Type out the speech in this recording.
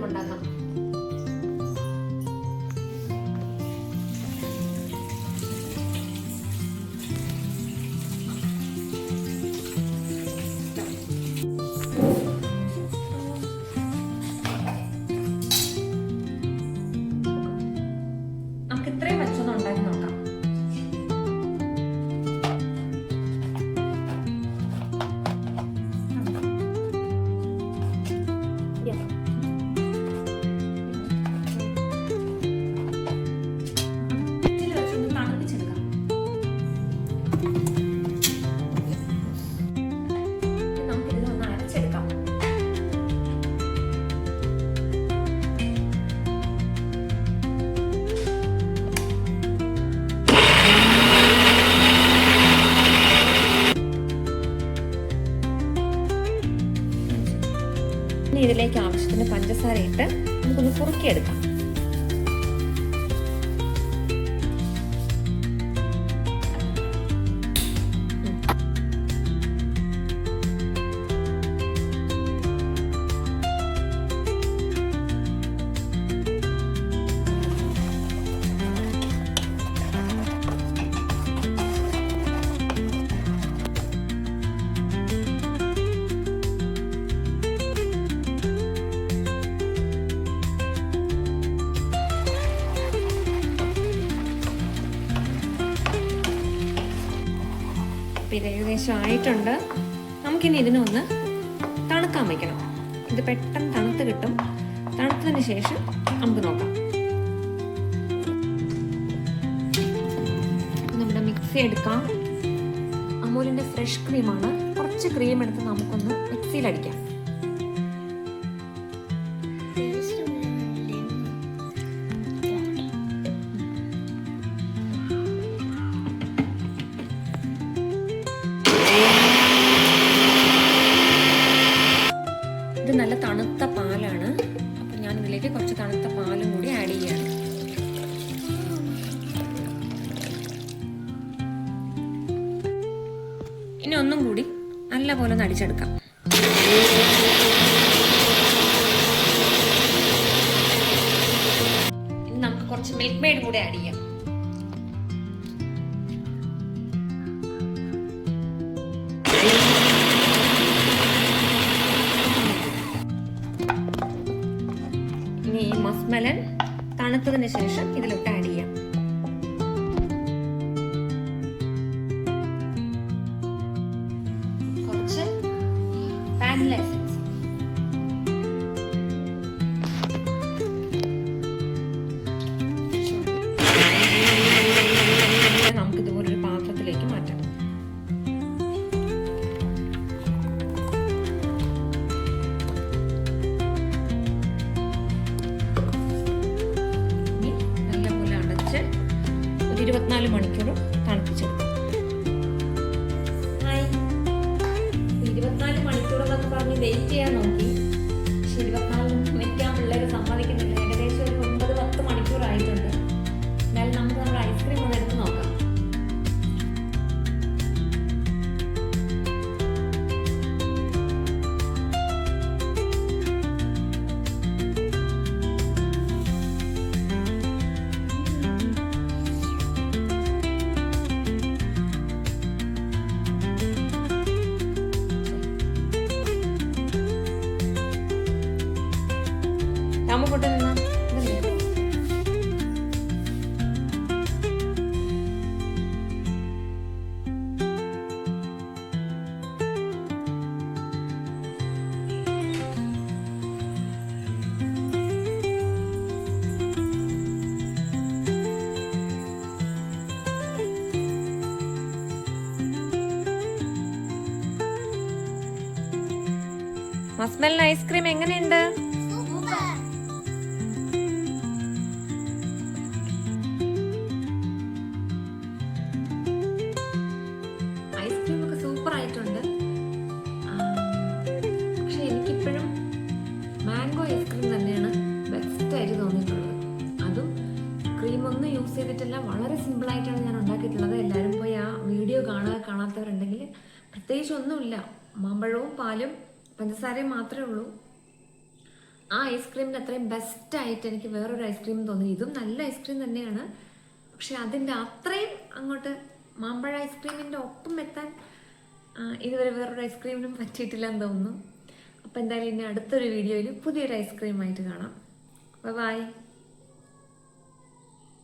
ഉണ്ടാക്കാം. നമുക്ക് ഇത്രയും വെച്ചൊന്ന് ഉണ്ടാക്കി നോക്കാം. ഇതിലേക്ക് ആവശ്യത്തിന് പഞ്ചസാര ഇട്ട് നമുക്കൊന്ന് കുറുക്കിയെടുക്കാം. ഇത് ഏകദേശം ആയിട്ടുണ്ട്. നമുക്കിനി ഇതിനൊന്ന് തണുക്കാൻ വയ്ക്കണം. ഇത് പെട്ടെന്ന് തണുത്ത് കിട്ടും. തണുത്തതിന് ശേഷം നമുക്ക് നോക്കാം. നമ്മുടെ മിക്സി എടുക്കാം. അമൂലിന്റെ ഫ്രഷ് ക്രീമാണ്. കുറച്ച് ക്രീം എടുത്ത് നമുക്കൊന്ന് മിക്സിയിലടിക്കാം. ഇത് നല്ല തണുത്ത പാലാണ്. അപ്പം ഞാൻ ഇതിലേക്ക് കുറച്ച് തണുത്ത പാലും കൂടി ആഡ് ചെയ്യാണ്. ഇനി ഒന്നും കൂടി നല്ലപോലെ ഒന്ന് അടിച്ചെടുക്കാം. ഇനി നമുക്ക് കുറച്ച് മിൽക്ക് മെയ്ഡ് കൂടി ആഡ് ചെയ്യാം. ഇനി ഈ മസ്മെലൻ തണുത്തതിന് ശേഷം ഇതിലോട്ട് ആഡ് ചെയ്യാം. കുറച്ച് വാനില എസൻസ്, നമുക്ക് ഇതുപോലൊരു പാത്രത്തിലേക്ക് മാറ്റാം. നല്ലപോലെ അടച്ച് ഒരു 24 മണിക്കൂർ തണുപ്പിച്ചെടുക്കും. 24 മണിക്കൂർ എന്നൊക്കെ പറഞ്ഞ് വെയിറ്റ് ചെയ്യാൻ നോക്കി. പക്ഷെ 24 വെക്കാൻ പിള്ളേര് സമ്മതിക്കുന്നില്ല. ഏകദേശം ഒരു 9-10 മണിക്കൂർ ആയിട്ടുണ്ട്. എന്നാലും നമുക്ക് നമ്മുടെ ഐസ്ക്രീം ഒന്ന് എടുത്ത് നോക്കാം. രാമക്കോട്ടെ നിന്നാ മസ്മെലിൻ ഐസ്ക്രീം എങ്ങനെയുണ്ട്? ഐസ്ക്രീം ഒക്കെ സൂപ്പർ ആയിട്ടുണ്ട്. പക്ഷെ എനിക്കിപ്പോഴും മാംഗോ ഐസ്ക്രീം തന്നെയാണ് ബെസ്റ്റ് ആയിട്ട് തോന്നിയിട്ടുള്ളത്. അതും ക്രീമൊന്നും യൂസ് ചെയ്തിട്ടില്ല. വളരെ സിമ്പിൾ ആയിട്ടാണ് ഞാൻ ഉണ്ടാക്കിയിട്ടുള്ളത്. എല്ലാവരും പോയി ആ വീഡിയോ കാണാത്തവരുണ്ടെങ്കിൽ പ്രത്യേകിച്ച് ഒന്നുമില്ല. മാമ്പഴവും പാലും പഞ്ചസാരയും മാത്രമേ ഉള്ളൂ. ആ ഐസ്ക്രീമിന് അത്രയും ബെസ്റ്റായിട്ട് എനിക്ക് വേറൊരു ഐസ്ക്രീം തോന്നി. ഇതും നല്ല ഐസ്ക്രീം തന്നെയാണ്, പക്ഷെ അതിൻ്റെ അത്രയും അങ്ങോട്ട് മാമ്പഴ ഐസ്ക്രീമിൻ്റെ ഒപ്പം എത്താൻ ഇതുവരെ വേറൊരു ഐസ്ക്രീമിനും പറ്റിയിട്ടില്ല എന്ന് തോന്നുന്നു. അപ്പോൾ എന്തായാലും ഇനി അടുത്തൊരു വീഡിയോയിൽ പുതിയൊരു ഐസ്ക്രീമായിട്ട് കാണാം. ബൈ.